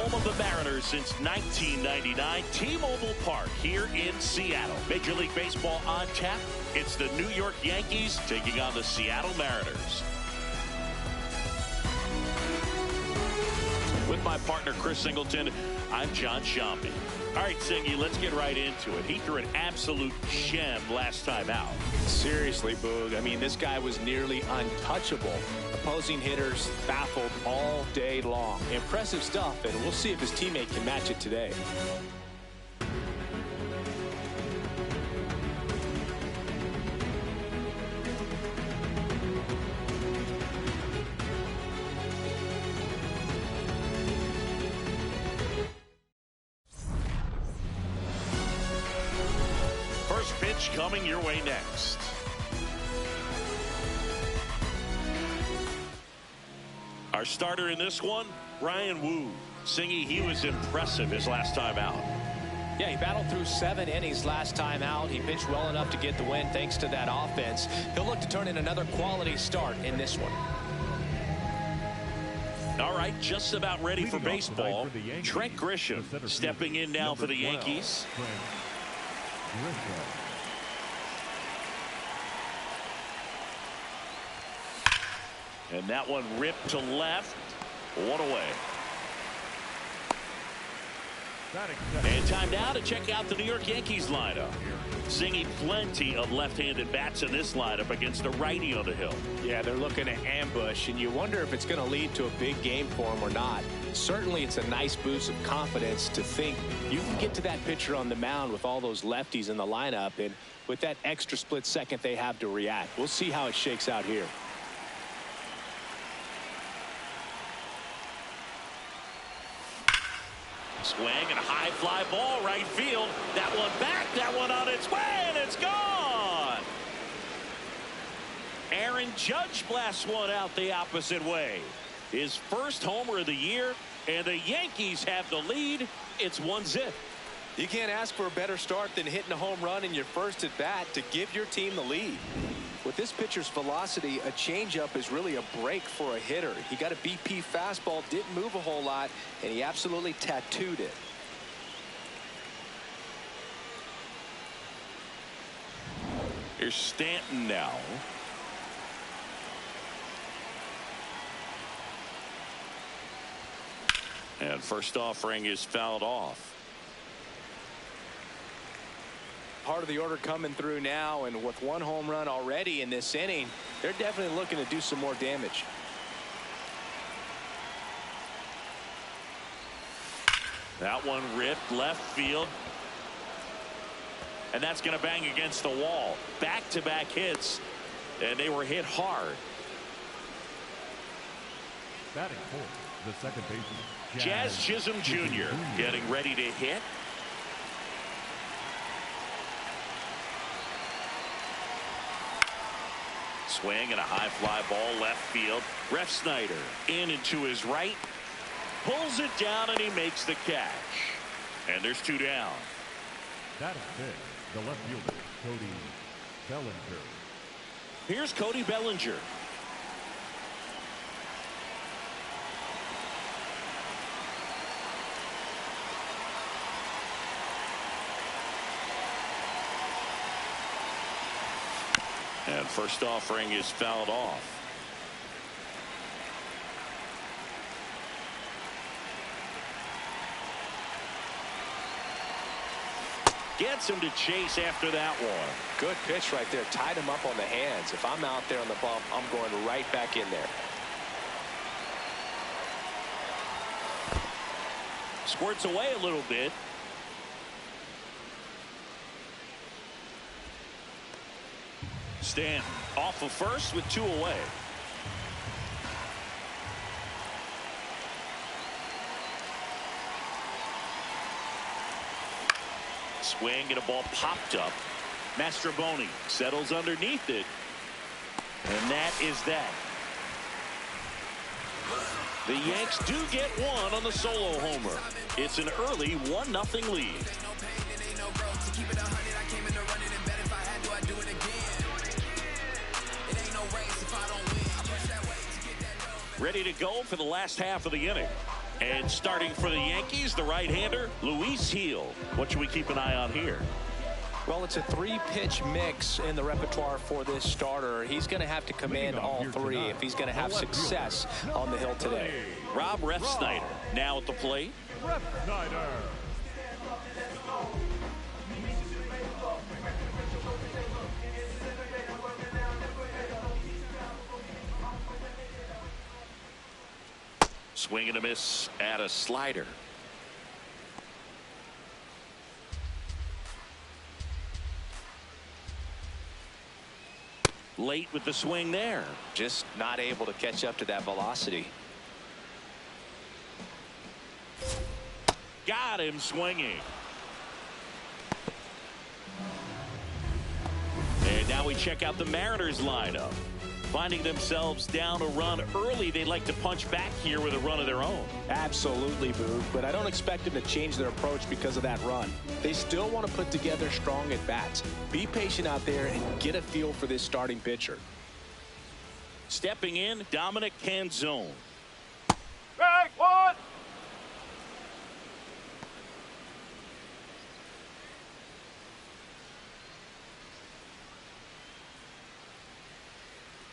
home of the Mariners since 1999, T-Mobile Park here in Seattle. Major League Baseball on tap. It's the New York Yankees taking on the Seattle Mariners. With my partner, Chris Singleton, I'm John Shambi. All right, Singy, let's get right into it. He threw an absolute gem last time out. Seriously, Boog. I mean, this guy was nearly untouchable. Opposing hitters baffled all day long. Impressive stuff, and we'll see if his teammate can match it today. Pitch coming your way next. Our starter in this one, Bryan Woo. Singy, he was impressive his last time out. Yeah, he battled through 7 innings last time out. He pitched well enough to get the win thanks to that offense. He'll look to turn in another quality start in this one. All right, just about ready for baseball. Trent Grisham stepping in now for the Yankees. And that one ripped to left. One away. And time now to check out the New York Yankees lineup. Singy, plenty of left-handed bats in this lineup against a righty on the hill. Yeah, they're looking to ambush, and you wonder if it's going to lead to a big game for him or not. Certainly, it's a nice boost of confidence to think you can get to that pitcher on the mound with all those lefties in the lineup, and with that extra split second they have to react. We'll see how it shakes out here. Swing and a high fly ball right field. That one back, that one on its way, and it's gone. Aaron Judge blasts one out the opposite way. His first homer of the year, and the Yankees have the lead. It's 1-0. You can't ask for a better start than hitting a home run in your first at bat to give your team the lead. With this pitcher's velocity, a changeup is really a break for a hitter. He got a BP fastball, didn't move a whole lot, and he absolutely tattooed it. Here's Stanton now. And first offering is fouled off. Part of the order coming through now, and with one home run already in this inning, they're definitely looking to do some more damage. That one ripped left field. And that's going to bang against the wall. Back-to-back hits, and they were hit hard. Batting fourth, the second baseman, Jazz Chisholm Jr. getting ready to hit. Swing and a high fly ball left field. Ref Snyder in and to his right. Pulls it down and he makes the catch. And there's 2 down. That is big. The left fielder, Cody Bellinger. Here's Cody Bellinger. And first offering is fouled off. Gets him to chase after that one. Good pitch right there. Tied him up on the hands. If I'm out there on the bump, I'm going right back in there. Squirts away a little bit. Stanton off of first with 2 away. Swing and a ball popped up. Mastroboni settles underneath it. And that is that. The Yanks do get one on the solo homer. It's an early 1-0 lead. Ready to go for the last half of the inning. And starting for the Yankees, the right-hander, Luis Gil. What should we keep an eye on here? Well, it's a three-pitch mix in the repertoire for this starter. He's going to have to command all three if he's going to have success on the hill today. Rob Refsnyder now at the plate. Refsnyder. Swing and a miss at a slider. Late with the swing there. Just not able to catch up to that velocity. Got him swinging. And now we check out the Mariners lineup. Finding themselves down a run early, they'd like to punch back here with a run of their own. Absolutely, Boo, but I don't expect them to change their approach because of that run. They still want to put together strong at-bats. Be patient out there and get a feel for this starting pitcher. Stepping in, Dominic Canzone. Strike one.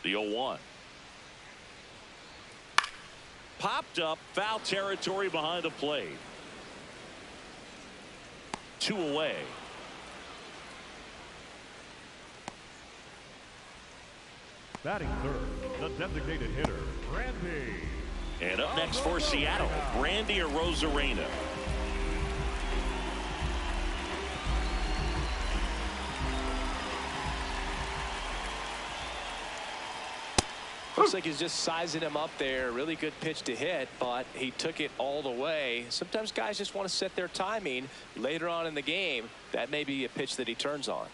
The 0-1. Popped up, foul territory behind the plate. 2 away. Batting third, the designated hitter, Randy. And up next for Seattle, Randy Arozarena. Looks like he's just sizing him up there. Really good pitch to hit, but he took it all the way. Sometimes guys just want to set their timing later on in the game. That may be a pitch that he turns on.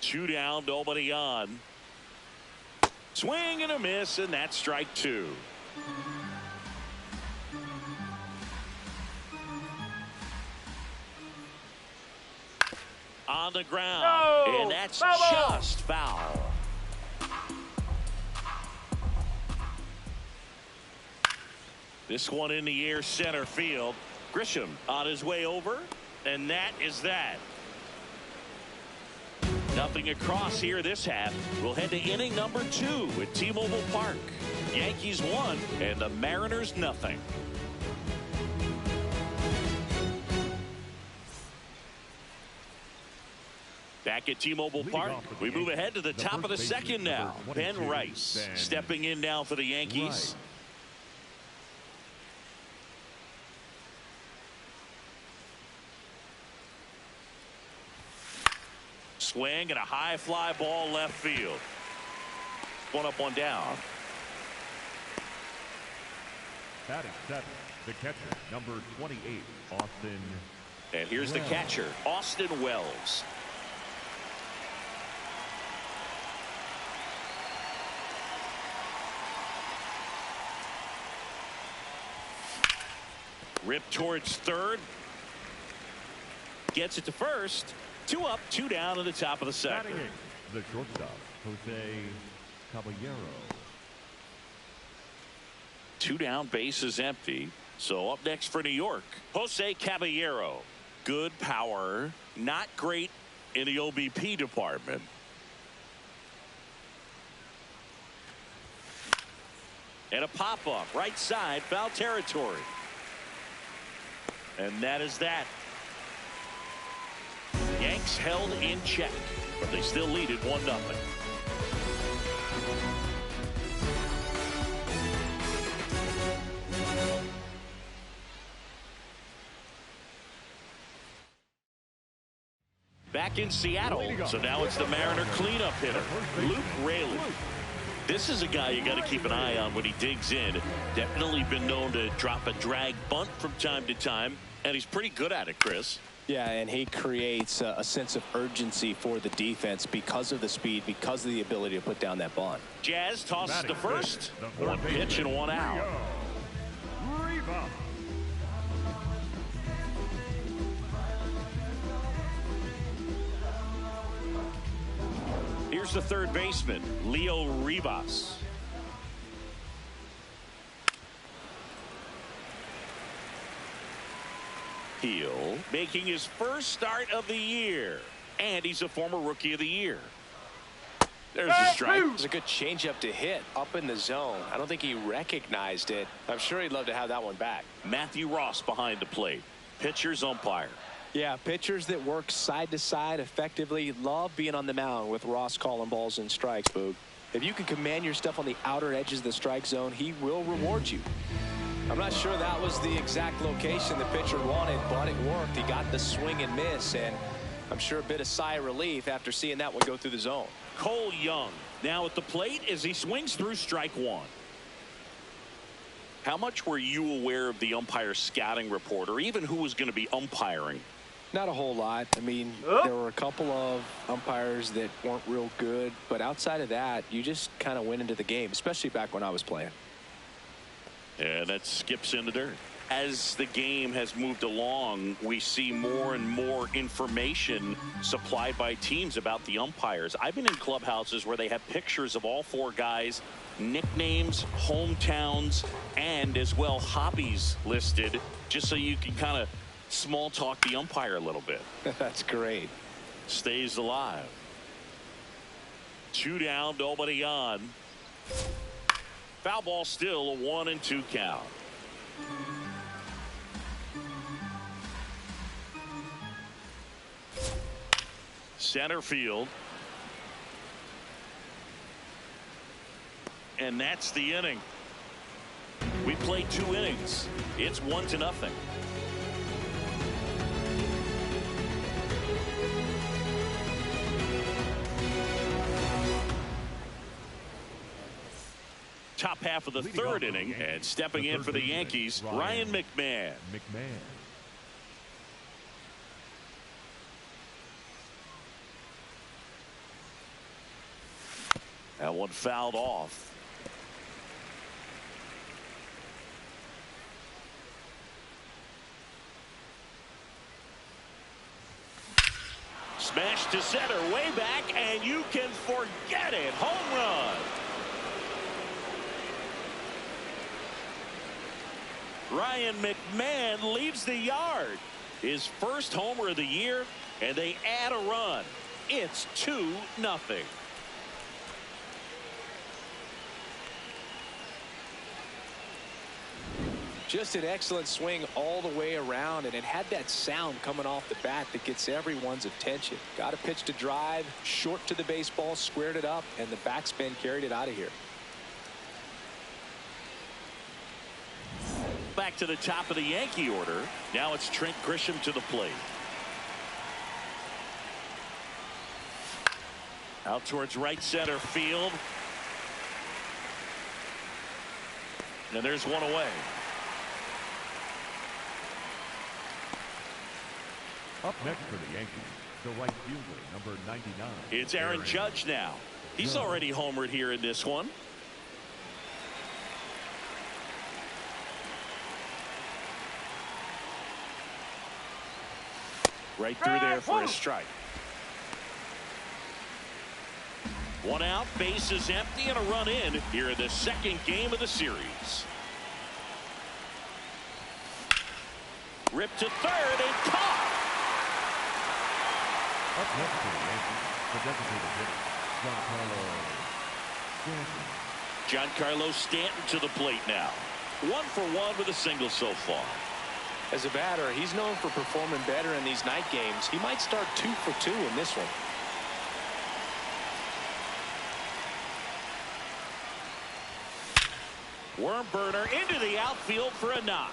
2 down, nobody on. Swing and a miss, and that's strike 2. On the ground, No! and that's Foul! just foul. This one in the air, center field. Grisham on his way over, and that is that. Nothing across here this half. We'll head to inning number 2 at T-Mobile Park. Yankees 1 and the Mariners nothing. Back at T-Mobile Park, we move ahead to the top of the second now. Ben Rice stepping in now for the Yankees. Swing and a high fly ball left field. 1 up, 1 down. Batting seventh, the catcher, number 28, Austin. And here's the catcher, Austin Wells. Rip towards third. Gets it to first. 2 up, 2 down in the top of the second. Batting eighth, the shortstop, Jose Caballero. 2 down, base is empty. So up next for New York, Jose Caballero. Good power, not great in the OBP department. And a pop-up, right side, foul territory. And that is that. Yanks held in check, but they still lead it 1-0. Back in Seattle, so now it's the Mariner cleanup hitter, Luke Raley. This is a guy you got to keep an eye on when he digs in. Definitely been known to drop a drag bunt from time to time, and he's pretty good at it, Chris. Yeah, and he creates a sense of urgency for the defense because of the speed, because of the ability to put down that bunt. Jazz tosses to first. 1 pitch and 1 out. Here's the third baseman, Leo Rivas. Gil making his first start of the year. And he's a former Rookie of the Year. There's the strike. It was a good changeup to hit up in the zone. I don't think he recognized it. I'm sure he'd love to have that one back. Matthew Ross behind the plate. Pitcher's umpire. Yeah, pitchers that work side to side effectively love being on the mound with Ross calling balls and strikes, Boog. If you can command your stuff on the outer edges of the strike zone, he will reward you. I'm not sure that was the exact location the pitcher wanted, but it worked. He got the swing and miss, and I'm sure a bit of sigh of relief after seeing that one go through the zone. Cole Young now at the plate as he swings through strike one. How much were you aware of the umpire scouting report, or even who was going to be umpiring? Not a whole lot. I mean, there were a couple of umpires that weren't real good, but outside of that, you just kind of went into the game, especially back when I was playing. And that skips in the dirt. As the game has moved along, we see more and more information supplied by teams about the umpires. I've been in clubhouses where they have pictures of all four guys, nicknames, hometowns, and as well hobbies listed, just so you can kind of small talk the umpire a little bit. That's great. Stays alive. 2 down, nobody on. Foul ball, still a 1-2 count. Center field. And that's the inning. We played 2 innings. It's 1-0. Top half of the third inning, and stepping in for the Yankees, Ryan McMahon. That one fouled off. Smash to center, way back, and you can forget it. Home run. Ryan McMahon leaves the yard. His first homer of the year, and they add a run. It's 2-0. Just an excellent swing all the way around, and it had that sound coming off the bat that gets everyone's attention. Got a pitch to drive, short to the baseball, squared it up, and the backspin carried it out of here. Back to the top of the Yankee order. Now it's Trent Grisham to the plate. Out towards right center field. And there's one away. Up next for the Yankees, the right fielder, number 99. It's Aaron Judge now. He's already homered here in this one. Right through there for a strike. 1 out, bases empty, and a run in here in the second game of the series. Ripped to third and caught. Up next for the Yankees, the designated hitter, Giancarlo Stanton to the plate now. 1 for 1 with a single so far. As a batter, he's known for performing better in these night games. He might start 2 for 2 in this one. Worm burner into the outfield for a knock.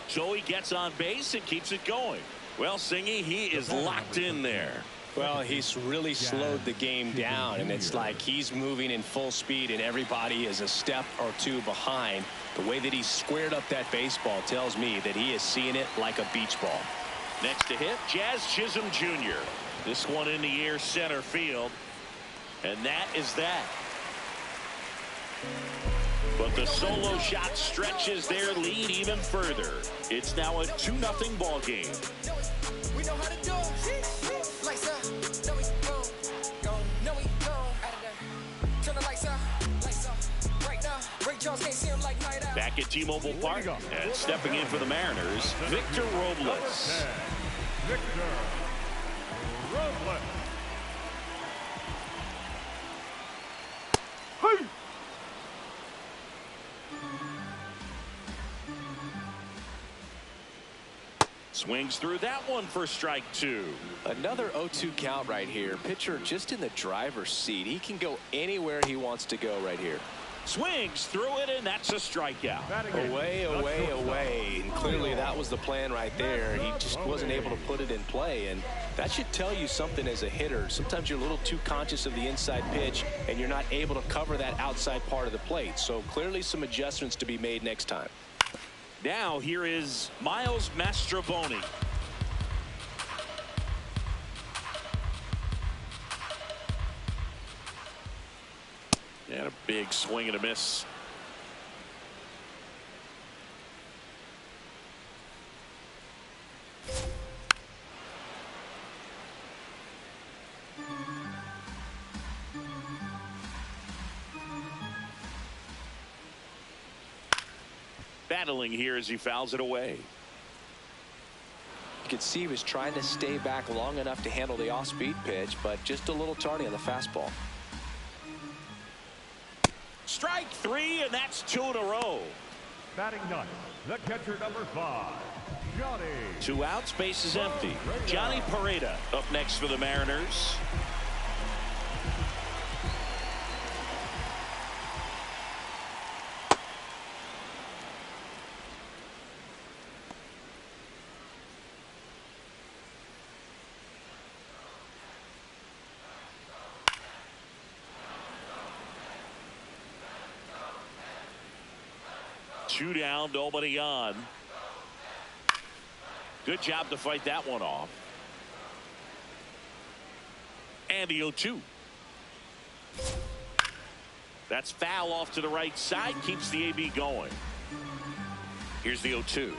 Joey gets on base and keeps it going. Well, Singy, he is locked in there. Well, he's really slowed the game down, and it's like he's moving in full speed and everybody is a step or 2 behind. The way that he squared up that baseball tells me that he is seeing it like a beach ball. Next to hit, Jazz Chisholm Jr. This one in the air center field. And that is that. But the solo shot stretches their lead even further. It's now a 2-0 ball game. We know how to do it. Lights up. No, we go. No, we go. Turn the lights up. Lights up. Right now. Ray Charles can't see him like night out. Back back at T-Mobile Park. And stepping in for the Mariners, Victor Robles. Victor Robles. Swings through that one for strike 2. Another 0-2 count right here. Pitcher just in the driver's seat. He can go anywhere he wants to go right here. Swings through it, and that's a strikeout. Away. And clearly that was the plan right there. He just wasn't able to put it in play, and that should tell you something as a hitter. Sometimes you're a little too conscious of the inside pitch, and you're not able to cover that outside part of the plate. So clearly some adjustments to be made next time. Now here is Miles Mastrobuoni. And a big swing and a miss. Battling here as he fouls it away. You could see he was trying to stay back long enough to handle the off-speed pitch, but just a little tardy on the fastball. Strike 3, and that's 2 in a row. Batting ninth, the catcher number 5, Johnny. 2 outs, base is empty. Johnny Pareda up next for the Mariners. Two down, nobody on. Good job to fight that one off. And the 0-2. That's foul off to the right side, keeps the AB going. Here's the 0-2.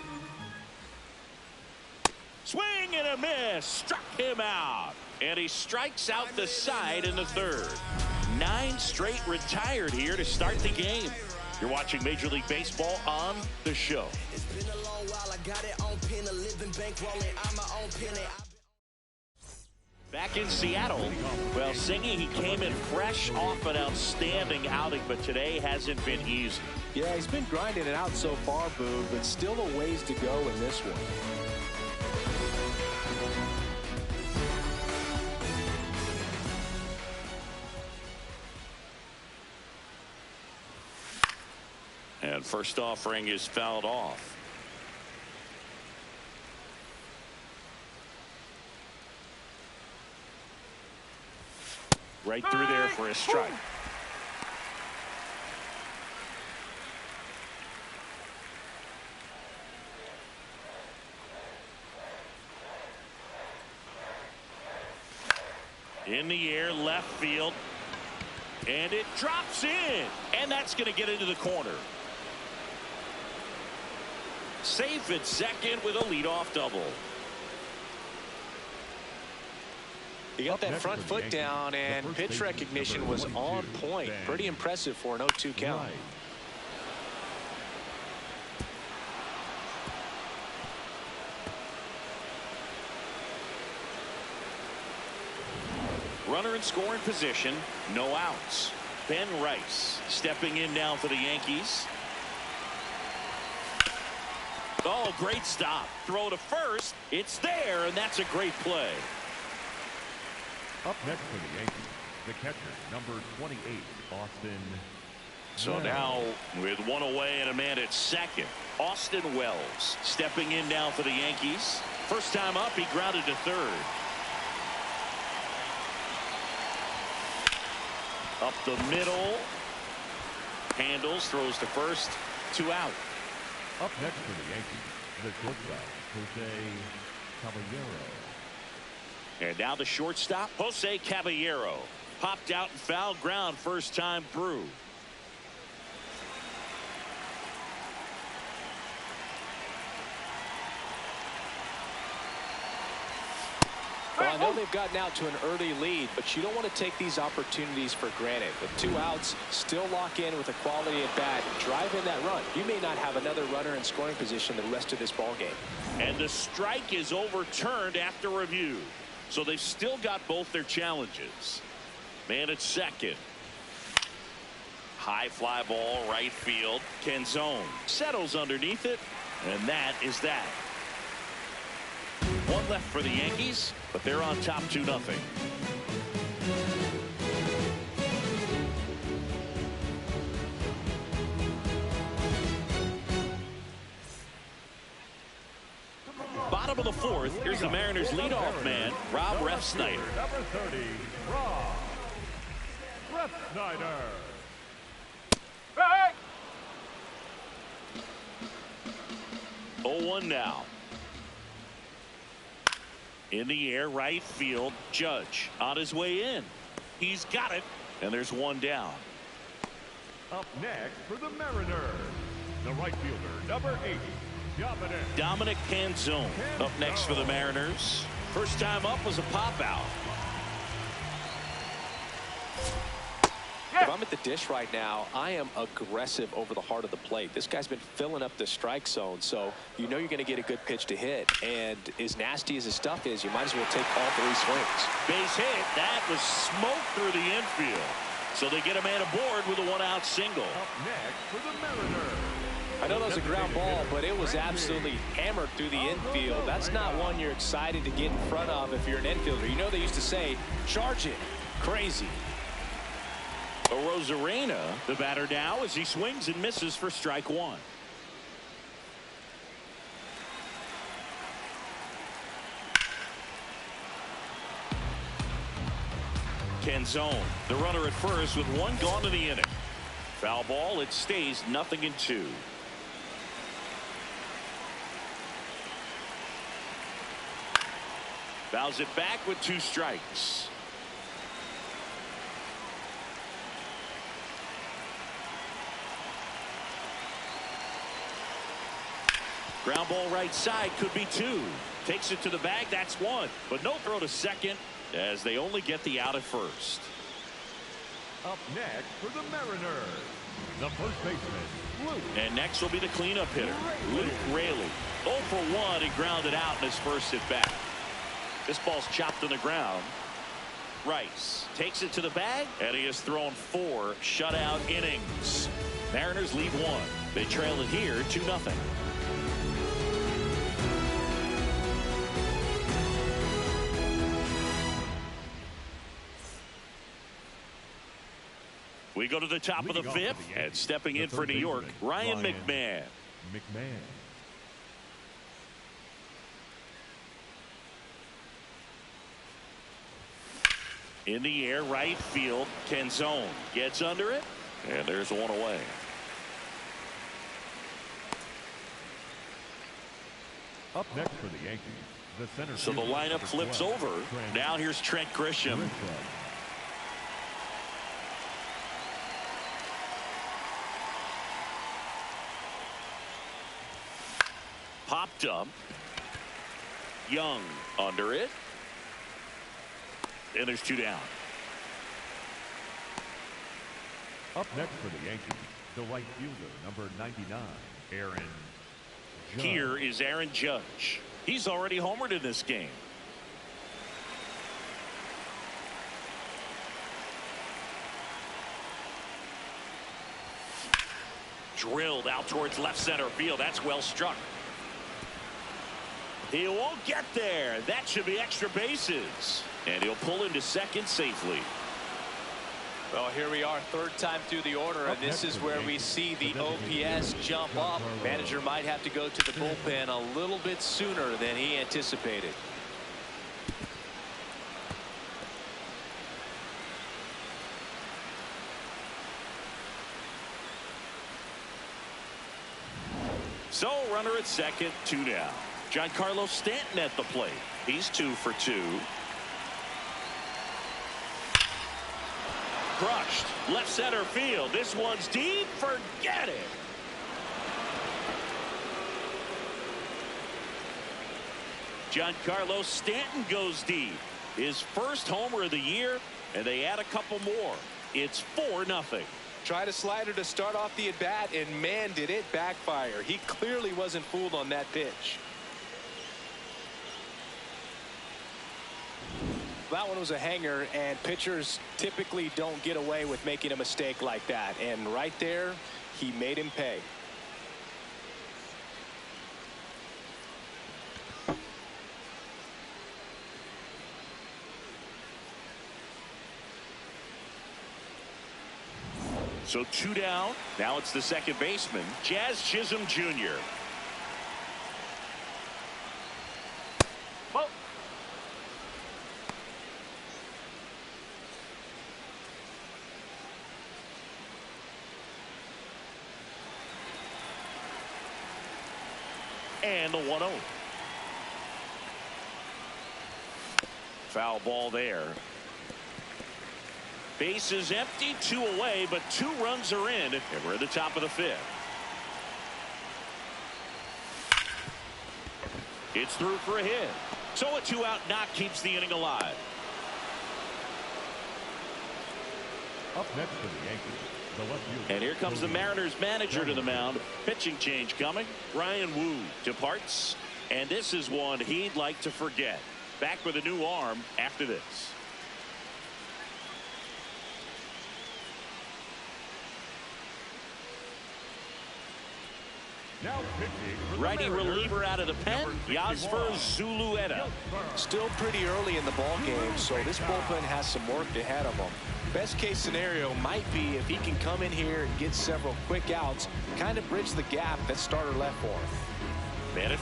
Swing and a miss, struck him out. And he strikes out the side in the 3rd. 9 straight retired here to start the game. You're watching Major League Baseball on The Show. It's been a long while. I got it on pin, a living bankrolling. I'm my own penny. Back in Seattle, well, Singy, he came in fresh off an outstanding outing, but today hasn't been easy. Yeah, he's been grinding it out so far, Boone, but still a ways to go in this one. And first offering is fouled off. Right through there for a strike. In the air, left field. And it drops in. And that's going to get into the corner. Safe at second with a leadoff double. He got that front foot down, and pitch recognition was on point. Pretty impressive for an 0-2 count. Runner in scoring position, no outs. Ben Rice stepping in now for the Yankees. Oh, great stop. Throw to first. It's there, and that's a great play. Up next for the Yankees, the catcher, number 28, Austin. So now, with 1 away and a man at second, Austin Wells stepping in now for the Yankees. First time up, he grounded to 3rd. Up the middle. Handles, throws to first. 2 out. Up next for the Yankees, the shortstop, Jose Caballero. And now the shortstop, Jose Caballero. Popped out and foul ground first time through. Well, I know they've gotten out to an early lead, but you don't want to take these opportunities for granted. With 2 outs, still lock in with a quality at bat, drive in that run. You may not have another runner in scoring position the rest of this ball game. And the strike is overturned after review. So they've still got both their challenges. Man at second. High fly ball, right field. Canzone settles underneath it, and that is that. 1 left for the Yankees, but they're on top 2-0. Bottom of the 4th, here's the Mariners leadoff man, Rob Refsnyder. Number 30, Rob Refsnyder. Hey! 0-1 now. In the air, right field, Judge on his way in. He's got it, and there's 1 down. Up next for the Mariners, the right fielder, number 80, Dominic Canzone up next for the Mariners. First time up was a pop out. If I'm at the dish right now, I am aggressive over the heart of the plate. This guy's been filling up the strike zone, so you know you're going to get a good pitch to hit. And as nasty as his stuff is, you might as well take all 3 swings. Base hit. That was smoked through the infield. So they get a man aboard with a 1-out single. Up next for the Mariners. I know that was a ground ball, but it was absolutely hammered through the infield. That's not one you're excited to get in front of if you're an infielder. You know they used to say, charge it. Crazy. Rosarena, the batter now, as he swings and misses for strike 1. Canzone, the runner at first with 1 gone in the inning. Foul ball, it stays 0-2. Fouls it back with 2 strikes. Ground ball right side, could be 2. Takes it to the bag, that's 1. But no throw to second as they only get the out at first. Up next for the Mariners, the first baseman, Luke. And next will be the cleanup hitter, Luke Raley. 0 for 1, he grounded out in his first at bat. This ball's chopped on the ground. Rice takes it to the bag, and he has thrown 4 shutout innings. Mariners lead 1. They trail it here 2-0. We go to the top of the 5th, and stepping in for New York, Ryan McMahon. In the air, right field, Canzone gets under it, and there's 1 away. Up next for the Yankees, the center. So the lineup flips over. Now here's Trent Grisham. Popped up. Young under it. And there's 2 down. Up next for the Yankees, the right fielder, number 99, Aaron Judge. Here is Aaron Judge. He's already homered in this game. Drilled out towards left center field. That's well struck. He won't get there. That should be extra bases. And he'll pull into second safely. Well, here we are, 3rd time through the order, and this is where we see the OPS jump up. Manager might have to go to the bullpen a little bit sooner than he anticipated. So runner at second, 2 down. Giancarlo Stanton at the plate. He's 2 for 2. Crushed left center field. This one's deep. Forget it. Giancarlo Stanton goes deep. His first homer of the year, and they add a couple more. It's 4-0. Tried a slider to start off the at-bat, and man, did it backfire. He clearly wasn't fooled on that pitch. That one was a hanger, and pitchers typically don't get away with making a mistake like that. And right there, he made him pay. So 2 down. Now it's the second baseman, Jazz Chisholm Jr. Ball. And the 1-0. Foul ball there. Base is empty, 2 away, but 2 runs are in, and we're at the top of the 5th. It's through for a hit. So a 2-out knock keeps the inning alive. Up next for the Yankees, the left fielder. And here comes the Mariners manager to the mound. Pitching change coming. Bryan Woo departs, and this is one he'd like to forget. Back with a new arm after this. Now pitching for the Righty Mariners, reliever out of the pen, Yasver Zulueta. Still pretty early in the ball game, so this bullpen has some work ahead of them. Best case scenario might be if he can come in here and get several quick outs, kind of bridge the gap that starter left for him. Bennett.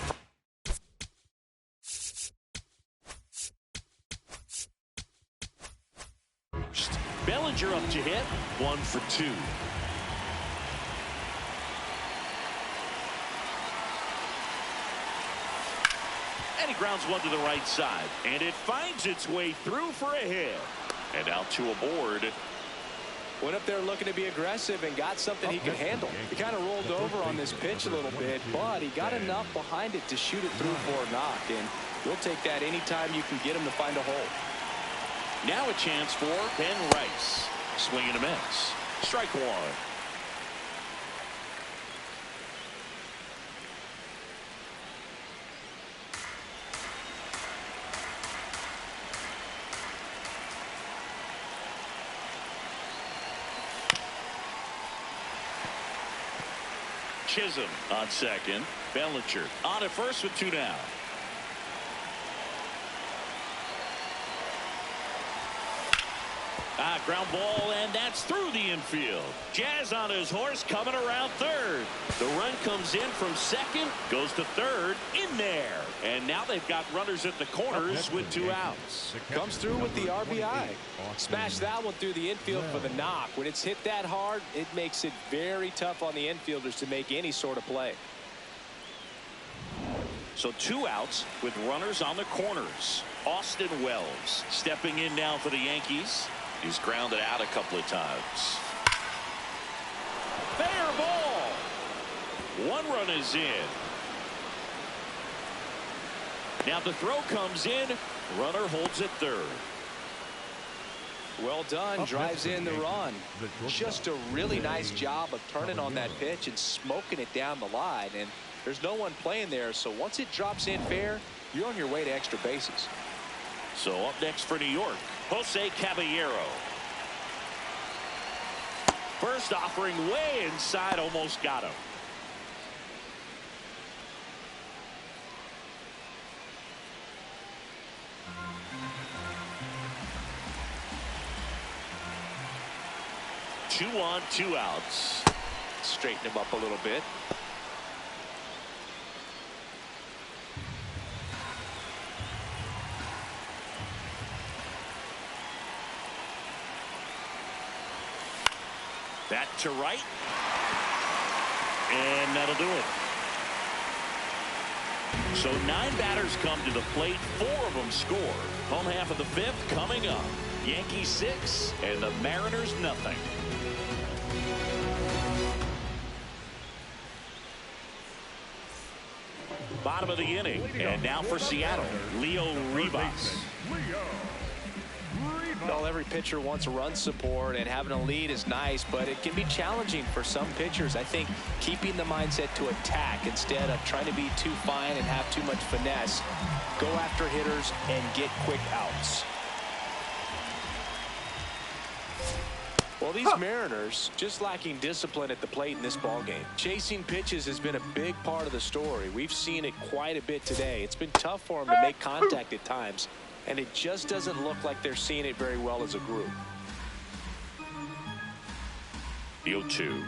Bellinger up to hit, 1 for 2. And he grounds one to the right side, and it finds its way through for a hit. And now 2 aboard. Went up there looking to be aggressive and got something he could handle. He kind of rolled over on this pitch a little bit, but he got enough behind it to shoot it through for a knock, and we'll take that anytime you can get him to find a hole. Now a chance for Ben Rice. Swing and a miss. Strike 1. Chisholm on second. Bellinger on at first with 2 down. Ground ball, and that's through the infield. Jazz on his horse coming around third. The run comes in from second, goes to third, in there. And now they've got runners at the corners with 2 outs. Comes through with the RBI. Smash that one through the infield for the knock. When it's hit that hard, it makes it very tough on the infielders to make any sort of play. So 2 outs with runners on the corners. Austin Wells stepping in now for the Yankees. He's grounded out a couple of times. Fair ball. 1 run is in. Now the throw comes in. Runner holds at third. Well done. Drives in the run. Just a really nice job of turning on that pitch and smoking it down the line. And there's no one playing there, so once it drops in fair, you're on your way to extra bases. So up next for New York, Jose Caballero. First offering way inside, almost got him. Two on, 2 outs. Straighten him up a little bit. That to right. And that'll do it. So 9 batters come to the plate. 4 of them score. Home half of the 5th coming up. Yankees 6 and the Mariners nothing. bottom of the inning. And now for Seattle, Leo Rivas. Well, every pitcher wants run support, and having a lead is nice, but it can be challenging for some pitchers. I think keeping the mindset to attack instead of trying to be too fine and have too much finesse. Go after hitters and get quick outs. Well, these Mariners just lacking discipline at the plate in this ballgame. Chasing pitches has been a big part of the story. We've seen it quite a bit today. It's been tough for them to make contact at times, and it just doesn't look like they're seeing it very well as a group. The 0-2.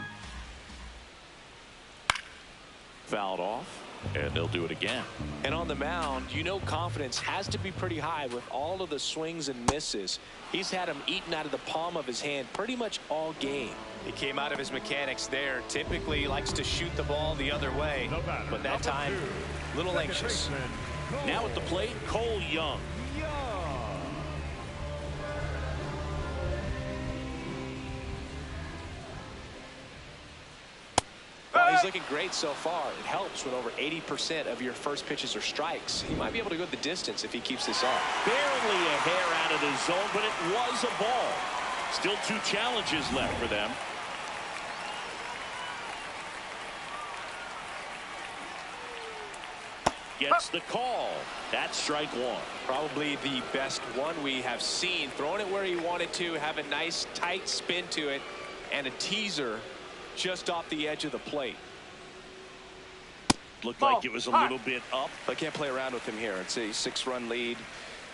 Fouled off, and they'll do it again. And on the mound, you know confidence has to be pretty high with all of the swings and misses. He's had them eaten out of the palm of his hand pretty much all game. He came out of his mechanics there. Typically he likes to shoot the ball the other way, but that time, a little anxious. Now at the plate, Cole Young. Well, he's looking great so far. It helps when over 80% of your first pitches are strikes. He might be able to go the distance if he keeps this up. Barely a hair out of the zone, but it was a ball. Still 2 challenges left for them. Gets the call. That's strike 1. Probably the best one we have seen. Throwing it where he wanted to, have a nice tight spin to it, and a teaser just off the edge of the plate. Looked like it was a little bit up. I can't play around with him here. It's a 6-run lead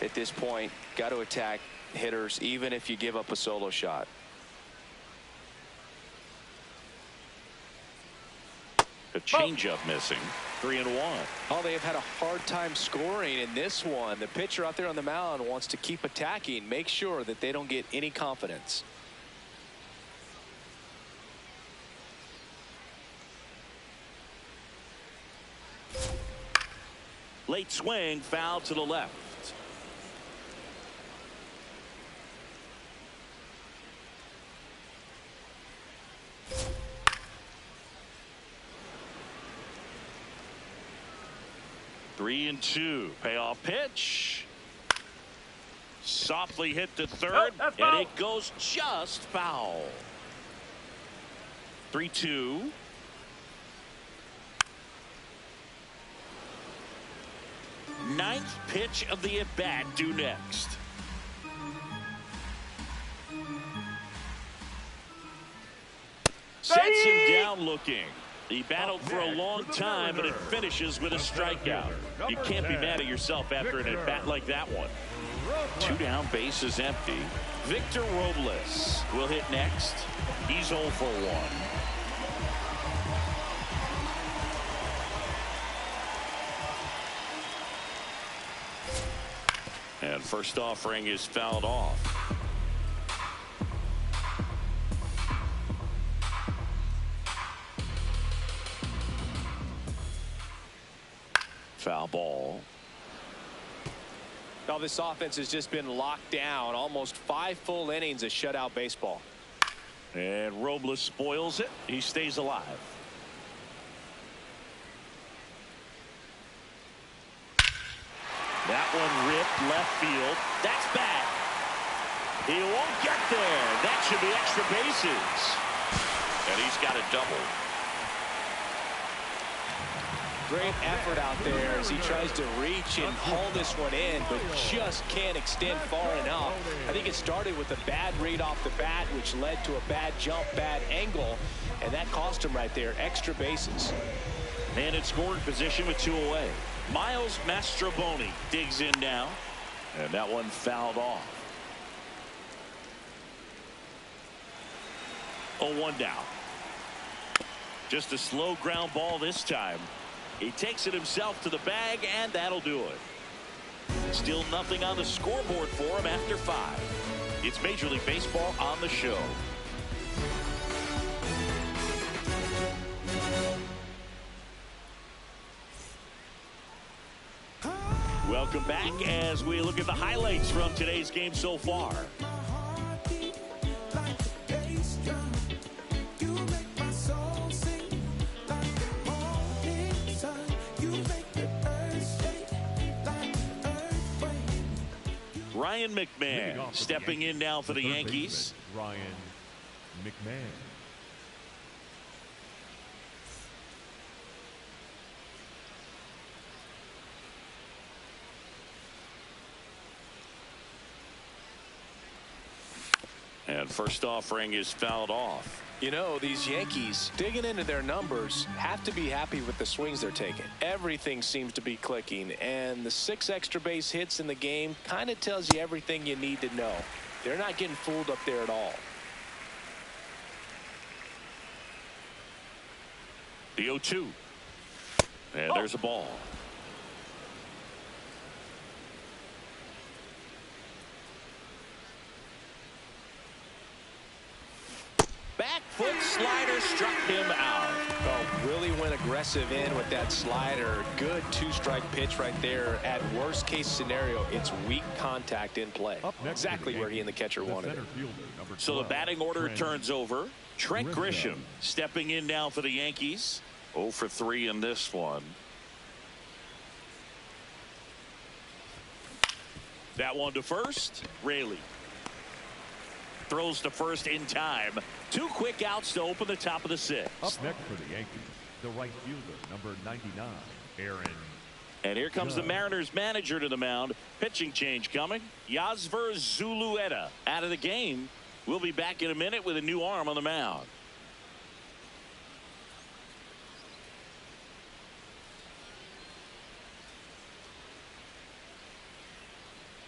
at this point. Got to attack hitters even if you give up a solo shot. A changeup missing. 3-1. Oh, they have had a hard time scoring in this one. The pitcher out there on the mound wants to keep attacking, make sure that they don't get any confidence. Late swing, foul to the left. Three and 2. Payoff pitch. Softly hit to third, and it goes just foul. 3-2. Ninth pitch of the at-bat due next. Sets him down looking. He battled for a long time, but it finishes with a strikeout. You can't be mad at yourself after an at-bat like that one. 2 down, bases empty. Victor Robles will hit next. He's 0 for 1. And first offering is fouled off. Foul ball. Now this offense has just been locked down. Almost 5 full innings of shutout baseball. And Robles spoils it. He stays alive. That one ripped left field. That's back. He won't get there. That should be extra bases. And he's got a double. Great effort out there as he tries to reach and haul this one in, but just can't extend far enough. I think it started with a bad read off the bat, which led to a bad jump, bad angle, and that cost him right there. Extra bases. And in scoring position with 2 away. Miles Mastrobuoni digs in now, and that one fouled off. 0-1 down. Just a slow ground ball this time. He takes it himself to the bag, and that'll do it. Still nothing on the scoreboard for him after 5. It's Major League Baseball on the show. Welcome back as we look at the highlights from today's game so far. You make my soul sing like the morning sun. You make it Ryan McMahon stepping in now for the Yankees. Ryan McMahon. And first offering is fouled off. You know, these Yankees, digging into their numbers, have to be happy with the swings they're taking. Everything seems to be clicking, and the 6 extra base hits in the game kind of tells you everything you need to know. They're not getting fooled up there at all. The 0-2. And there's a ball. Back foot slider struck him out. Oh, really went aggressive in with that slider. Good 2-strike pitch right there. At worst case scenario, it's weak contact in play. Exactly where he and the catcher wanted it. So the batting order turns over. Trent Grisham stepping in now for the Yankees. 0 for 3 in this one. That one to first. Raley throws to first in time. 2 quick outs to open the top of the 6th. Up next for the Yankees, the right fielder, number 99, Aaron. And here comes the Mariners manager to the mound. Pitching change coming. Yasver Zulueta out of the game. We'll be back in a minute with a new arm on the mound.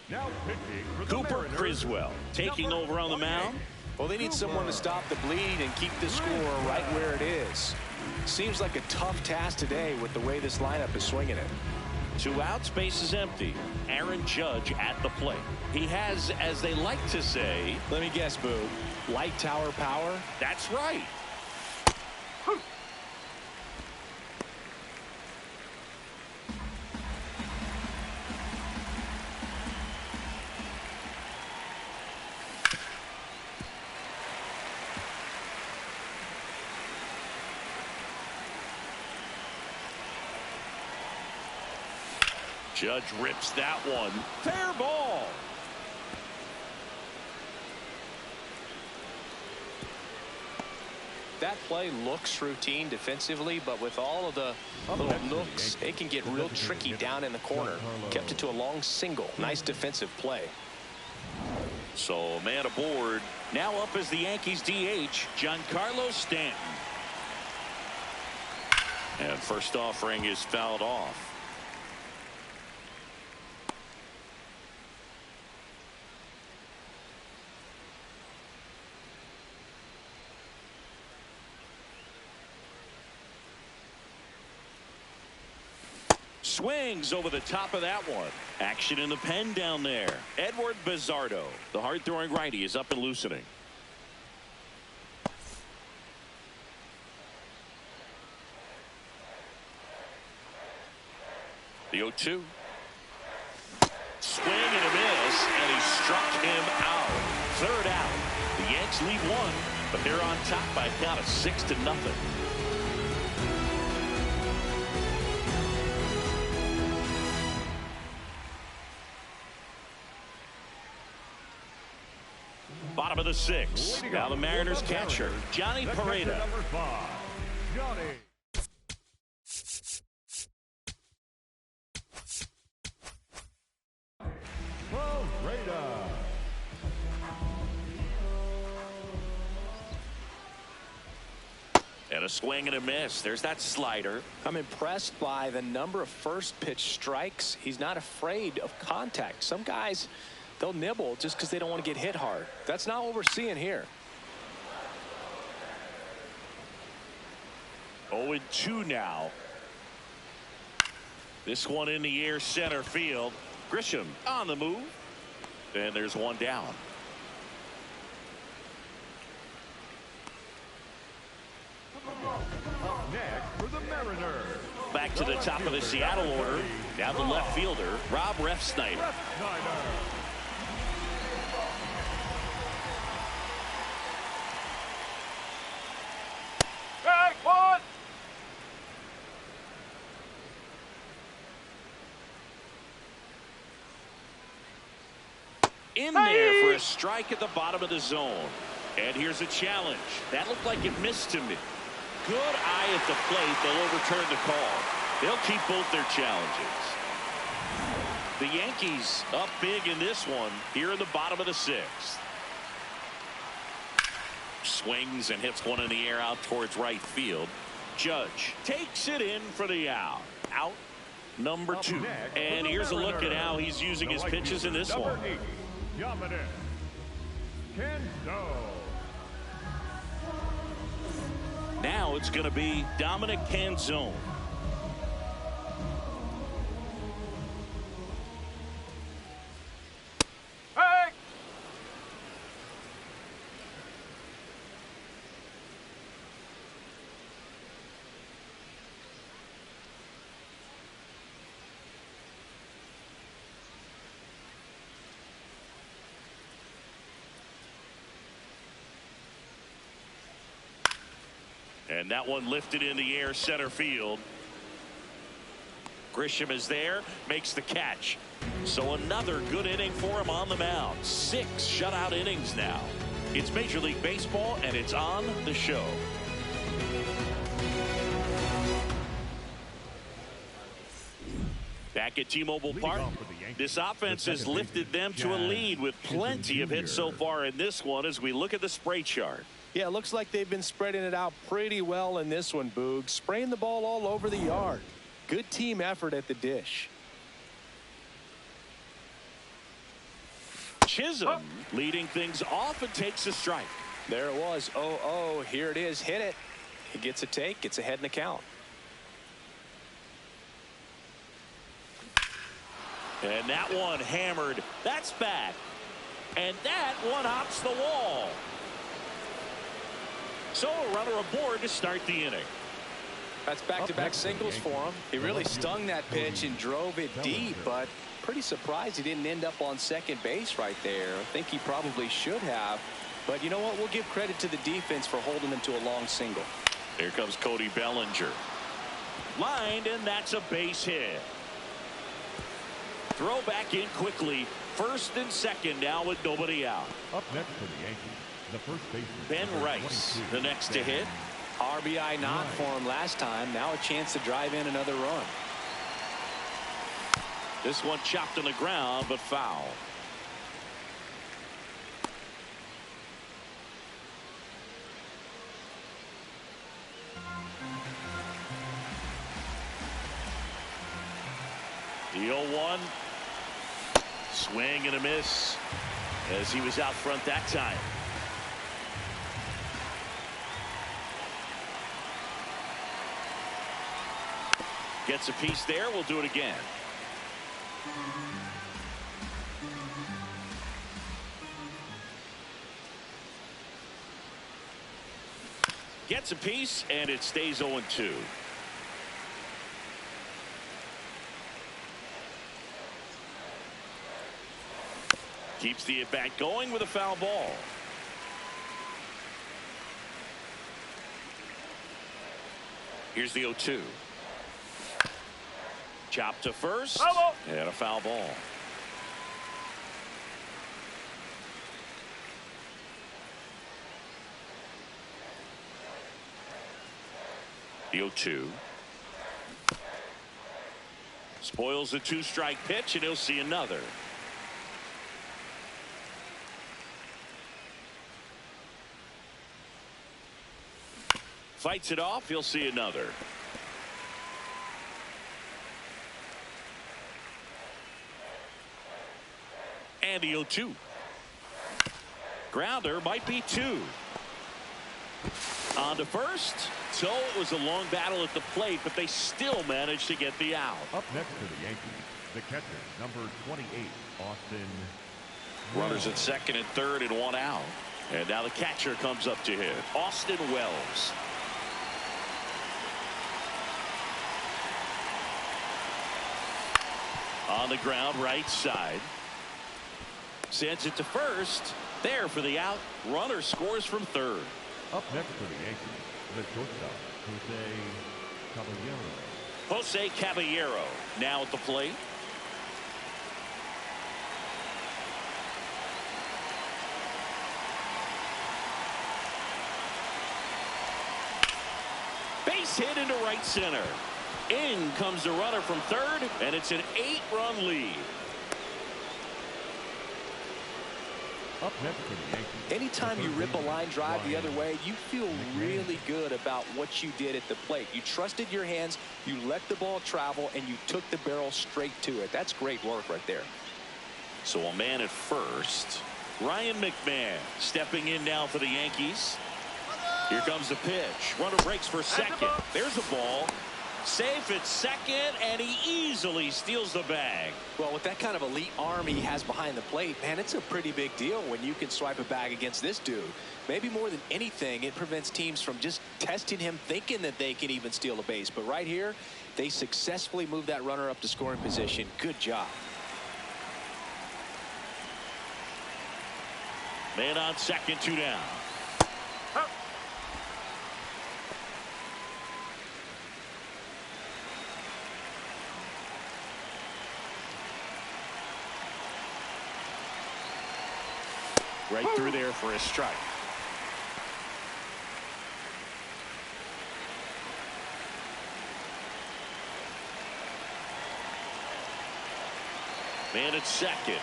Now pitching for the Cooper Mariners, Criswell taking over on the mound. Well, they need someone to stop the bleed and keep the score right where it is. Seems like a tough task today with the way this lineup is swinging it. 2 outs, base is empty. Aaron Judge at the plate. He has, as they like to say, Let me guess, Boo. Light tower power? that's right. Judge rips that one. Fair ball. That play looks routine defensively, but with all of the little nooks, it can get real tricky down in the corner. Kept it to a long single. Nice defensive play. So man aboard. Now up as the Yankees DH, Giancarlo Stanton. And first offering is fouled off. Swings over the top of that one. Action in the pen down there. Edward Bizzardo, the hard-throwing righty, is up and loosening. The 0-2. Swing and a miss, and he struck him out. 3rd out. The Yanks lead 1, but they're on top by a count of 6-0. Bottom of the 6th. Now the Mariners catcher, Johnny Pareda. Number 5, Johnny. Pareda. And a swing and a miss. There's that slider. I'm impressed by the number of first pitch strikes. He's not afraid of contact. Some guys, they'll nibble just because they don't want to get hit hard. That's not what we're seeing here. 0-2 now. This one in the air, center field. Grisham on the move. And there's one down. Up next for the Mariners. Back to the top of the Seattle order. Now the left fielder, Rob Refsnyder. Take one. in there for a strike at the bottom of the zone. And here's a challenge. That looked like it missed to me. Good eye at the plate. They'll overturn the call. They'll keep both their challenges. The Yankees up big in this one here in the bottom of the 6th. Swings and hits one in the air out towards right field. Judge takes it in for the out. Out number 2. And here's a look at how he's using his pitches in this one. Now it's going to be Dominic Canzone. And that one lifted in the air center field. Grisham is there, makes the catch. So another good inning for him on the mound. 6 shutout innings now. It's Major League Baseball, and it's on the show. Back at T-Mobile Park, this offense has lifted them to a lead with plenty of hits so far in this one as we look at the spray chart. Yeah, it looks like they've been spreading it out pretty well in this one, Boog. Spraying the ball all over the yard. Good team effort at the dish. Chisholm leading things off and takes a strike. There it was. 0-0. Here it is. Hit it. He gets a take. Gets ahead in the count. And that one hammered. That's back. And that one hops the wall. So a runner aboard to start the inning. That's back-to-back singles for him. He really stung that pitch and drove it deep, but pretty surprised he didn't end up on second base right there. I think he probably should have. But you know what? We'll give credit to the defense for holding him to a long single. Here comes Cody Bellinger. Lined, and that's a base hit. Throw back in quickly. First and second now with nobody out. Up next for the Yankees, the first baseman, Ben Rice, the next to hit. RBI knock for him last time. Now a chance to drive in another run. This one chopped on the ground, but foul. The 0-1. Swing and a miss as he was out front that time. Gets a piece there. We'll do it again. Gets a piece, and it stays 0-2. Keeps the at-bat going with a foul ball. Here's the 0-2. Chop to first, and a foul ball. The 0-2. Spoils the 2-strike pitch, and he'll see another. Fights it off. He'll see another. And the 0-2. Grounder might be 2. On to first. So it was a long battle at the plate, but they still managed to get the out. Up next for the Yankees, the catcher, number 28, Austin. Runners at second and third and 1 out. And now the catcher comes up to hit. Austin Wells. On the ground, right side. Sends it to first. There for the out. Runner scores from third. Up next for the Yankees, the shortstop, Jose Caballero now at the plate. Base hit into right center. In comes the runner from third, and it's an 8-run lead. Up next for the Yankees. Anytime you rip a line drive the other way, you feel really good about what you did at the plate. You trusted your hands, you let the ball travel, and you took the barrel straight to it. That's great work right there. So a man at first. Ryan McMahon stepping in now for the Yankees. Here comes the pitch. Runner breaks for second. There's a ball. Safe at second, and he easily steals the bag. Well, with that kind of elite arm he has behind the plate, man, it's a pretty big deal when you can swipe a bag against this dude. Maybe more than anything, it prevents teams from just testing him, thinking that they can even steal a base. But right here, they successfully move that runner up to scoring position. Good job. Man on second, 2 down. Right through there for a strike. Man at second.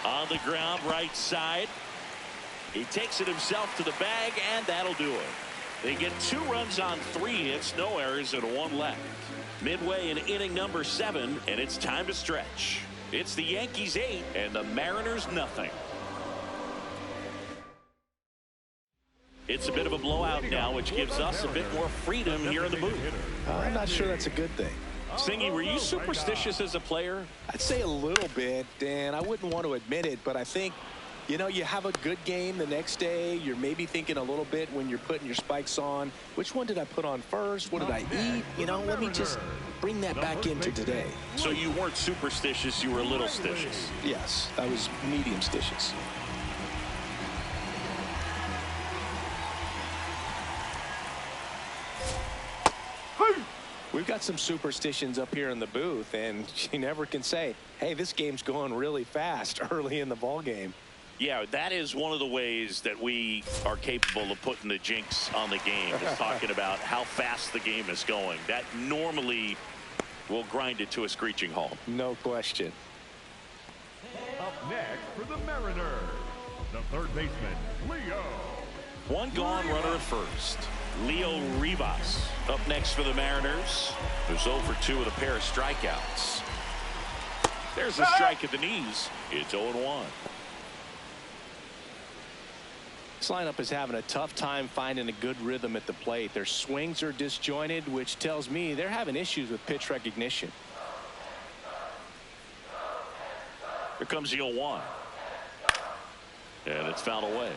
On the ground, right side. He takes it himself to the bag, and that'll do it. They get 2 runs on 3 hits, no errors, and 1 left. Midway in inning number 7, and it's time to stretch. It's the Yankees 8 and the Mariners nothing. It's a bit of a blowout now, which gives us a bit more freedom here in the booth. I'm not sure that's a good thing. Singy, were you superstitious as a player? I'd say a little bit, and I wouldn't want to admit it, but I think, you know, you have a good game the next day. You're maybe thinking a little bit when you're putting your spikes on. Which one did I put on first? What did I eat? You know, let me just bring that back into today. So you weren't superstitious, you were a little stitious. Yes, I was medium stitious. We've got some superstitions up here in the booth, and you never can say, hey, this game's going really fast early in the ball game. Yeah, that is one of the ways that we are capable of putting the jinx on the game, is talking about how fast the game is going. That normally will grind it to a screeching halt. No question. Up next for the Mariners, the third baseman, Leo. 1 gone, runner at first. Leo Rivas up next for the Mariners, who's 0 for 2 with a pair of strikeouts. There's a strike at the knees. It's 0-1. This lineup is having a tough time finding a good rhythm at the plate. Their swings are disjointed, which tells me they're having issues with pitch recognition. Here comes the 0-1. And it's fouled away.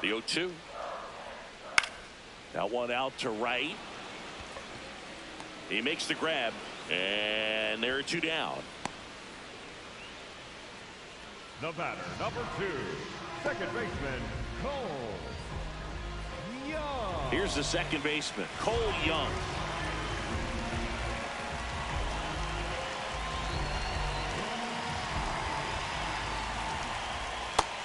The 0-2. That one out to right. He makes the grab, and there are 2 down. The batter, number 2, second baseman, Cole Young. Here's the second baseman, Cole Young.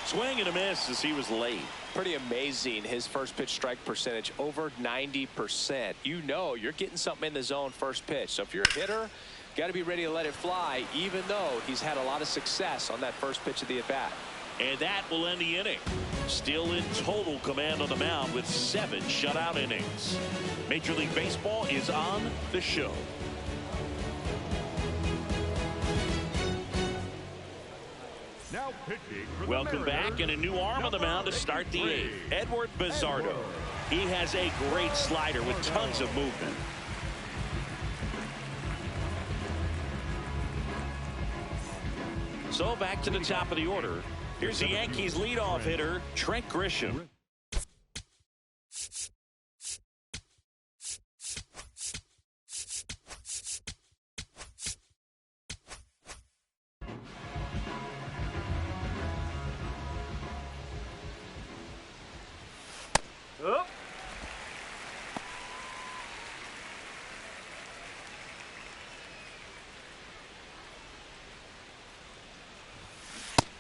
Swing and a miss as he was late. Pretty amazing, his first pitch strike percentage, over 90%. You know you're getting something in the zone first pitch. So if you're a hitter, got to be ready to let it fly, even though he's had a lot of success on that first pitch of the at-bat. And that will end the inning. Still in total command on the mound with 7 shutout innings. Major League Baseball is on the show. Now pitching for the Welcome Mariners, back, and a new arm on the mound to start the 8th. Edward Bizardo. He has a great slider with tons of movement. So back to the top of the order. Here's the Yankees leadoff hitter, Trent Grisham. Up.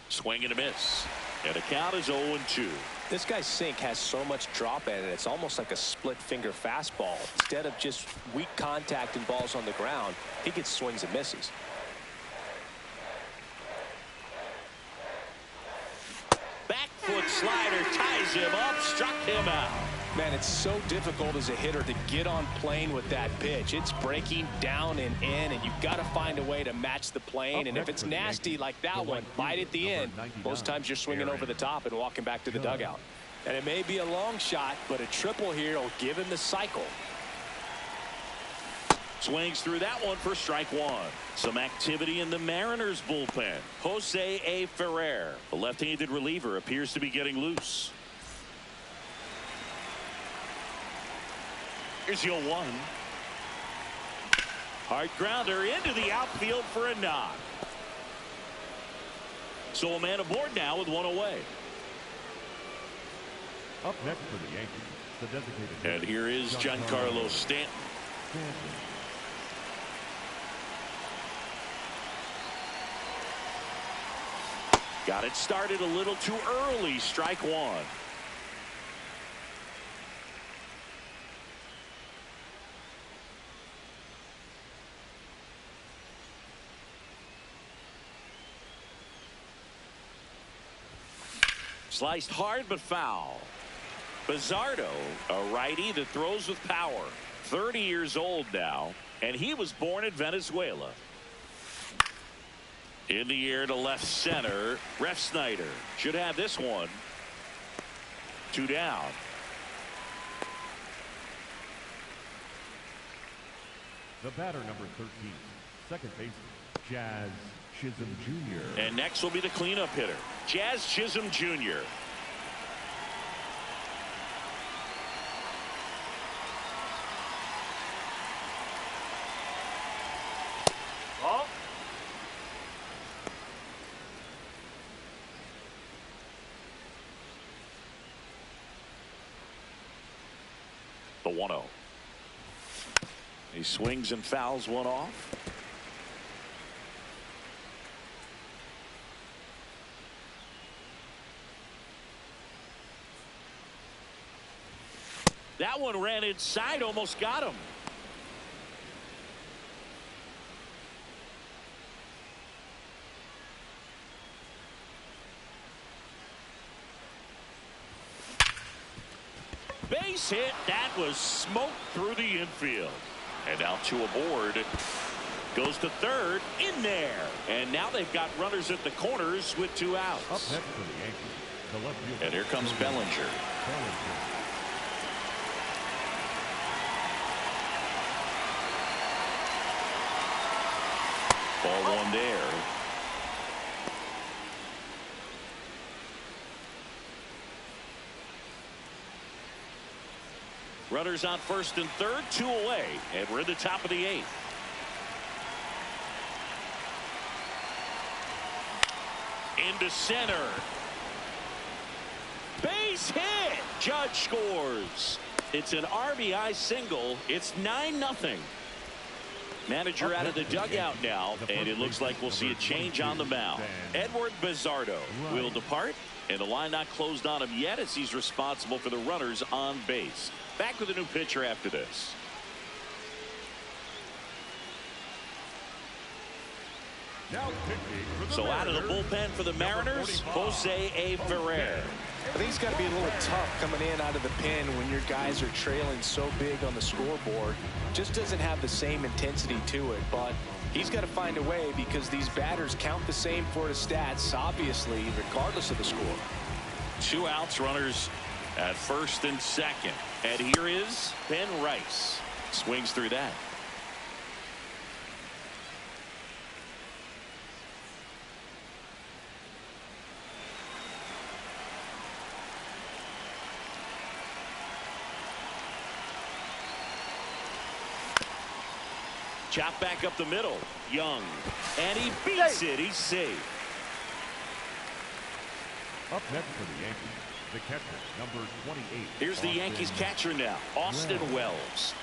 Swing and a miss. And the count is 0-2. This guy's sink has so much drop in it. It's almost like a split finger fastball. Instead of just weak contact and balls on the ground, he gets swings and misses. Back foot slider ties him up, struck him out. Man, it's so difficult as a hitter to get on plane with that pitch. It's breaking down and in, and you've got to find a way to match the plane. And if it's nasty like that one, bite at the end, most times you're swinging over the top and walking back to the dugout. And it may be a long shot, but a triple here will give him the cycle. Swings through that one for strike one. Some activity in the Mariners bullpen. Jose A. Ferrer, the left-handed reliever, appears to be getting loose. Here's your one. Hard grounder into the outfield for a knock. So a man aboard now with one away. Up next for the Yankees, the designated. And here is Giancarlo Stanton. Got it started a little too early. Strike one. Sliced hard but foul. Bizzardo, a righty that throws with power. 30 years old now, and he was born in Venezuela. In the air to left center. Ref Snyder should have this one. 2 down. The batter, number 13, second baseman, Jazz Chisholm Jr. And next will be the cleanup hitter, Jazz Chisholm Jr. Oh. The 1-0. He swings and fouls one off. That one ran inside, almost got him. Base hit. That was smoked through the infield. And now 2 aboard. Goes to third. In there. And now they've got runners at the corners with 2 outs. Up next for the Yankees, the left fielder. And here comes Bellinger. Ball one there. Runners on first and third, 2 away, and we're in the top of the 8th. Into center. Base hit. Judge scores. It's an RBI single. It's 9-0. Manager out of the dugout now, and it looks like we'll see a change on the mound. Edward Bizzardo will depart, and the line not closed on him yet as he's responsible for the runners on base. Back with a new pitcher after this. So out of the bullpen for the Mariners, Jose A. Ferrer. I think it's got to be a little tough coming in out of the pen when your guys are trailing so big on the scoreboard. Just doesn't have the same intensity to it, but he's got to find a way because these batters count the same for his stats, obviously, regardless of the score. 2 outs, runners at first and second. And here is Ben Rice. Swings through that. Chop back up the middle. Young. And he beats it. He's safe. Up next for the Yankees, the catcher, number 28. Here's the Yankees catcher now, Austin Wells.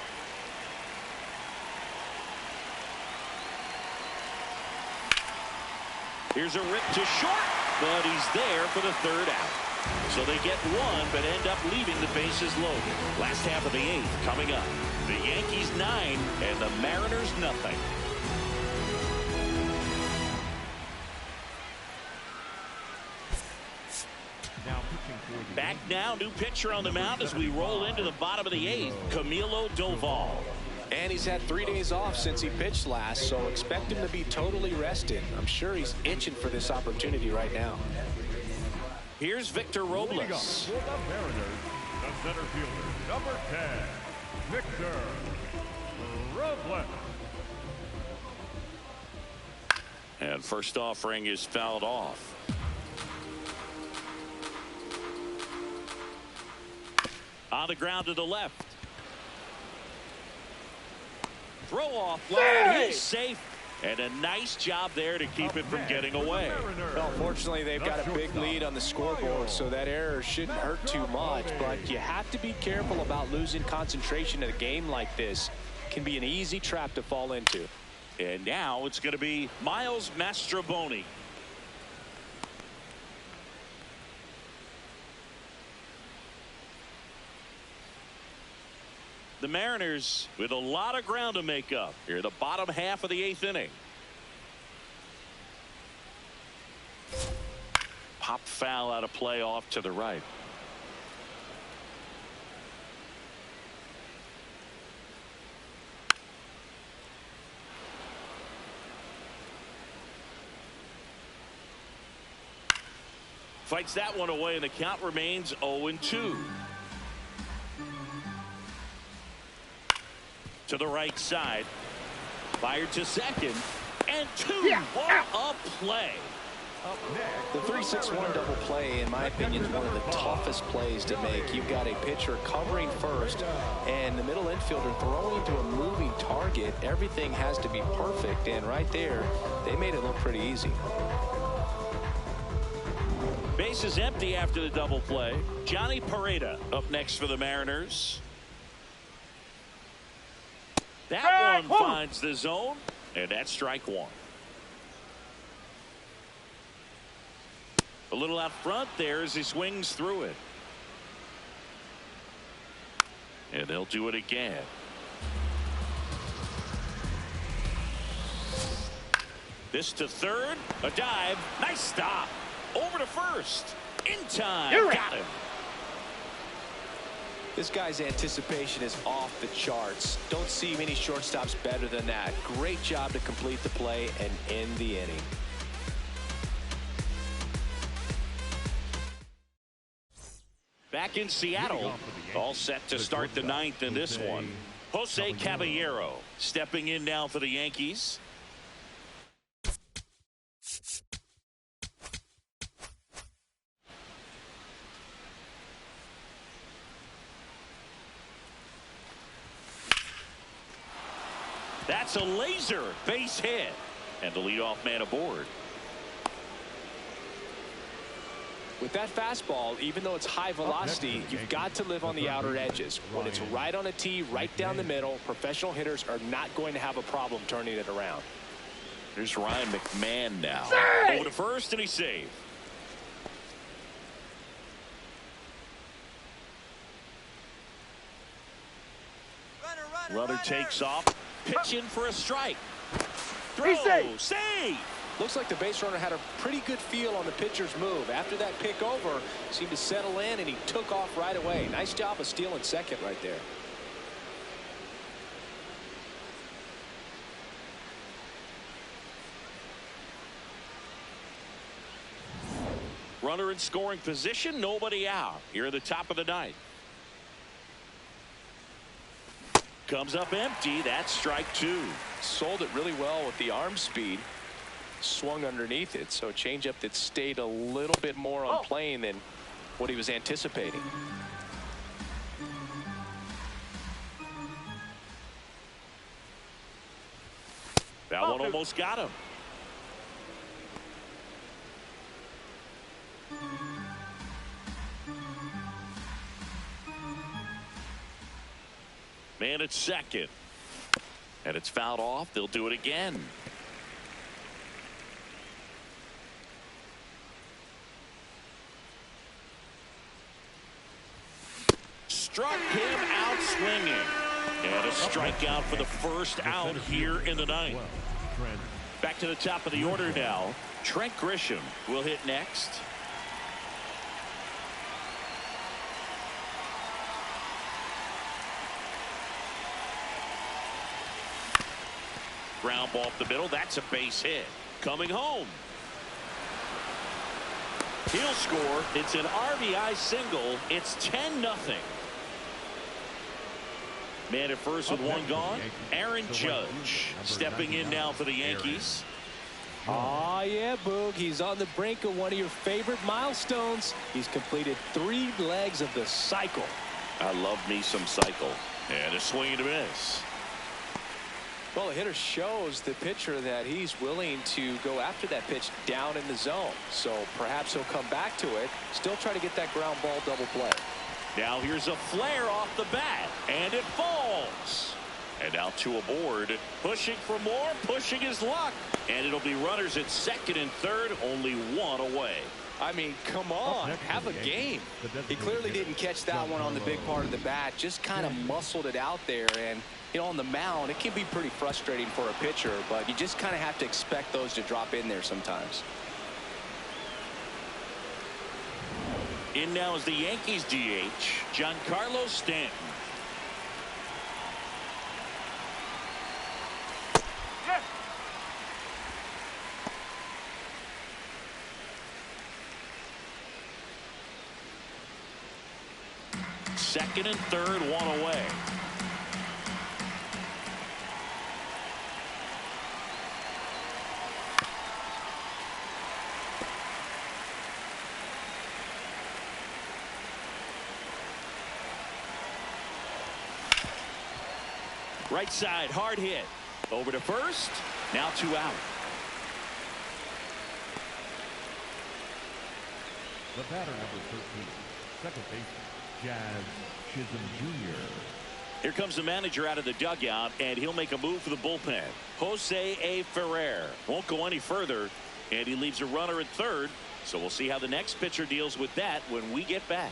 Here's a rip to short, but he's there for the 3rd out. So they get one, but end up leaving the bases loaded. Last half of the 8th coming up. The Yankees 9 and the Mariners nothing. Back now, new pitcher on the mound as we roll into the bottom of the 8th, Camilo Doval. And he's had 3 days off since he pitched last, so expect him to be totally rested. I'm sure he's itching for this opportunity right now. Here's Victor Robles. For the Mariners, the center fielder, number 10, Victor Robles. And first offering is fouled off. On the ground to the left. Throw off line. He's safe. And a nice job there to keep it from getting away. Well, fortunately, they've got a big lead on the scoreboard, so that error shouldn't hurt too much. But you have to be careful about losing concentration in a game like this. It can be an easy trap to fall into. And now it's going to be Miles Mastrobuoni. The Mariners with a lot of ground to make up here, the bottom half of the 8th inning. Pop foul out of play off to the right. Fights that one away, and the count remains 0-2. To the right side. Fired to second. And 2. What a play. The 3-6-1 double play, in my opinion, is one of the toughest plays to make. You've got a pitcher covering first and the middle infielder throwing to a moving target. Everything has to be perfect, and right there they made it look pretty easy. Base is empty after the double play. Johnny Pereda up next for the Mariners. That one finds the zone, and that's strike 1. A little out front there as he swings through it. And they'll do it again. This to third. A dive. Nice stop. Over to first. In time. Got him. This guy's anticipation is off the charts. Don't see many shortstops better than that. Great job to complete the play and end the inning. Back in Seattle, all set to start the 9th in this one. Jose Caballero stepping in now for the Yankees. That's a laser base hit, and the leadoff man aboard. With that fastball, even though it's high velocity, you've got to live on the outer edges. When it's right on a tee, right down the middle, professional hitters are not going to have a problem turning it around. Here's Ryan McMahon now. Over to first, and he's saved. Runner takes off. Pitch in for a strike. Throw. Save. Looks like the base runner had a pretty good feel on the pitcher's move. After that pick over, seemed to settle in, and he took off right away. Nice job of stealing second right there. Runner in scoring position, nobody out. Here at the top of the 9th. Comes up empty. That's strike 2. Sold it really well with the arm speed. Swung underneath it, so a changeup that stayed a little bit more on plane than what he was anticipating. That one almost got him. Man at second. And it's fouled off. They'll do it again. struck him out swinging. And a strikeout for the first out here in the ninth. Back to the top of the order now. Trent Grisham will hit next. Ground ball up the middle. That's a base hit. Coming home. He'll score. It's an RBI single. It's 10-0. Man at first with one gone. Aaron Judge stepping in now for the Yankees. Oh, yeah, Boog. He's on the brink of one of your favorite milestones. He's completed 3 legs of the cycle. I love me some cycle. And a swing and a miss. Well, the hitter shows the pitcher that he's willing to go after that pitch down in the zone. So perhaps he'll come back to it. Still try to get that ground ball double play. Now here's a flare off the bat. And it falls. And now 2 aboard. Pushing for more. Pushing his luck. And it'll be runners at second and third. Only 1 away. I mean, come on. Have a game. He clearly didn't catch that one on the big part of the bat. Just kind of muscled it out there. And you know, on the mound, it can be pretty frustrating for a pitcher, but you just kind of have to expect those to drop in there sometimes. In now is the Yankees DH, Giancarlo Stanton. Yes. Second and third, 1 away. Right side, hard hit. Over to first. Now 2 out. The batter number 13, second baseman, Jazz Chisholm Jr. Here comes the manager out of the dugout, and he'll make a move for the bullpen. Jose A. Ferrer won't go any further, and he leaves a runner at third. So we'll see how the next pitcher deals with that when we get back.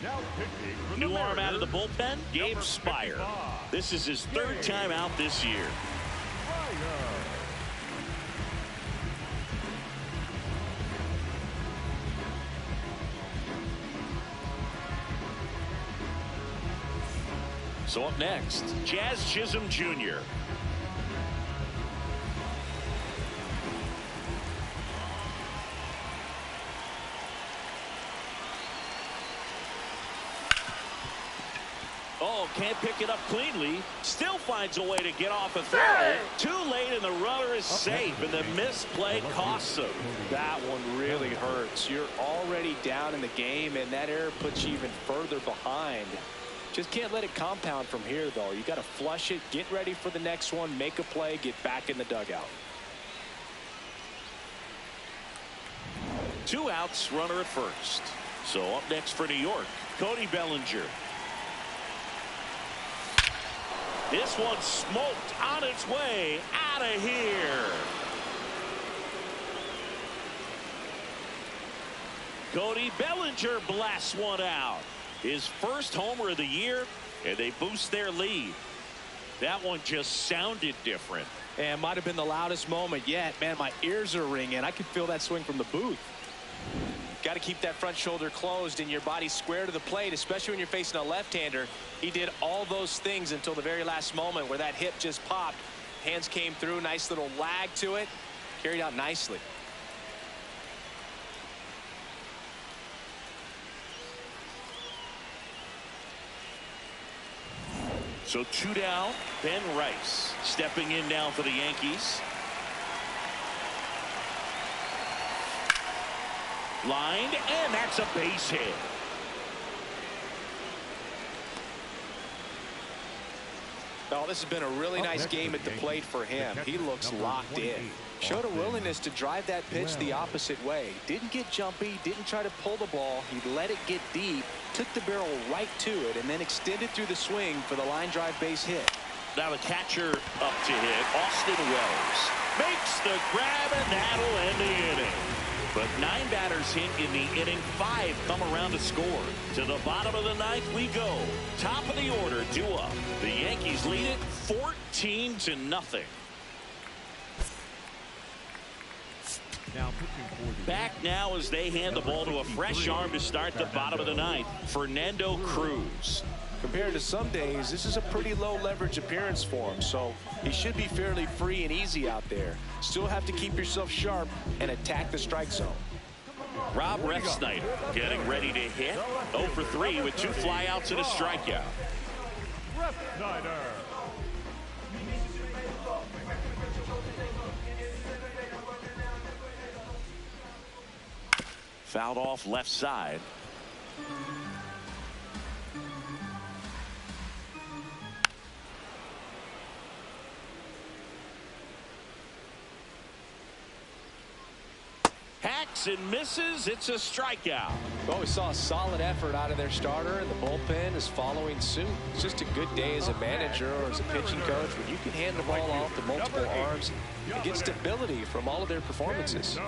Now pitching from New the arm out of the Mariners, bullpen, Gabe number Spire. 55. This is his 3rd time out this year. So up next, Jazz Chisholm Jr. Oh, can't pick it up cleanly. Still finds a way to get off a throw. Too late, and the runner is safe, and the misplay costs him. That one really hurts. You're already down in the game, and that error puts you even further behind. Just can't let it compound from here, though. You got to flush it, get ready for the next one, make a play, get back in the dugout. 2 outs, runner at first. So up next for New York, Cody Bellinger. This one smoked on its way out of here. Cody Bellinger blasts one out. His first homer of the year, and they boost their lead. That one just sounded different. And might have been the loudest moment yet. Man, my ears are ringing. I could feel that swing from the booth. Got to keep that front shoulder closed and your body square to the plate, especially when you're facing a left-hander. He did all those things until the very last moment where that hip just popped. Hands came through, nice little lag to it. Carried out nicely. So 2 down, Ben Rice stepping in now for the Yankees. Lined, and that's a base hit. Oh, this has been a really nice game at the plate for him. He looks locked in. Showed a willingness to drive that pitch the opposite way. Didn't get jumpy, didn't try to pull the ball. He let it get deep, took the barrel right to it, and then extended through the swing for the line drive base hit. Now the catcher up to hit, Austin Wells. Makes the grab, and that'll end the inning. But 9 batters hit in the inning, 5 come around to score. To the bottom of the 9th we go. Top of the order, due up. The Yankees lead it 14-0. Back now as they hand the ball to a fresh arm to start the bottom of the 9th, Fernando Cruz. Compared to some days, this is a pretty low leverage appearance for him, so he should be fairly free and easy out there. Still have to keep yourself sharp and attack the strike zone. Rob Refsnyder getting ready to hit. 0 for 3 with 2 flyouts and a strikeout. Refsnyder. Fouled off left side. Hacks and misses. It's a strikeout. Well, we saw a solid effort out of their starter, and the bullpen is following suit. It's just a good day as a manager or as a pitching coach when you can hand the ball off to multiple arms and get stability from all of their performances.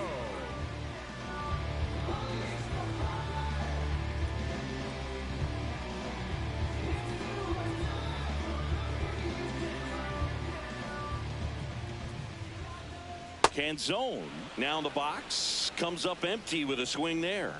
Canzone now in the box, comes up empty with a swing there.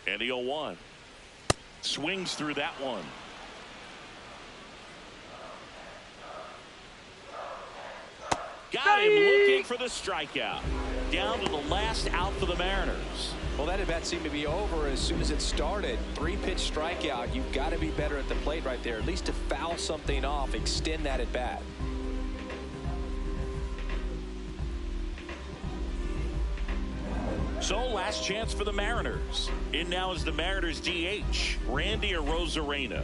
And the 0-1 swings through that one. Got him looking for the strikeout. Down to the last out for the Mariners. Well, that at bat seemed to be over as soon as it started. 3-pitch strikeout. You've got to be better at the plate right there, at least to foul something off, extend that at bat. So last chance for the Mariners. In now is the Mariners DH, Randy Arozarena.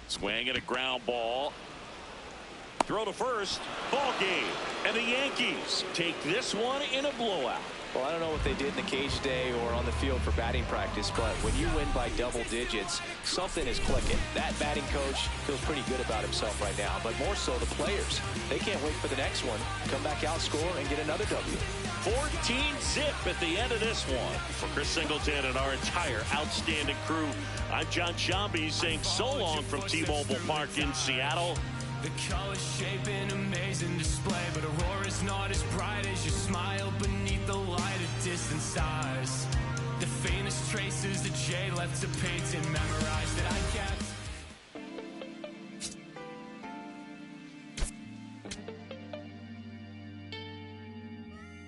Swing and a ground ball. Throw to first. Ball game. And the Yankees take this one in a blowout. Well, I don't know what they did in the cage today or on the field for batting practice, but when you win by double digits, something is clicking. That batting coach feels pretty good about himself right now, but more so the players. They can't wait for the next one. Come back out, score, and get another W. 14-zip at the end of this one. For Chris Singleton and our entire outstanding crew, I'm John Shambi saying so long from T-Mobile Park in Seattle. The color shape and amazing display, but Aurora's not as bright as your smile beneath the light of distant stars. The faintest traces of jade left to paint and memorize that I can't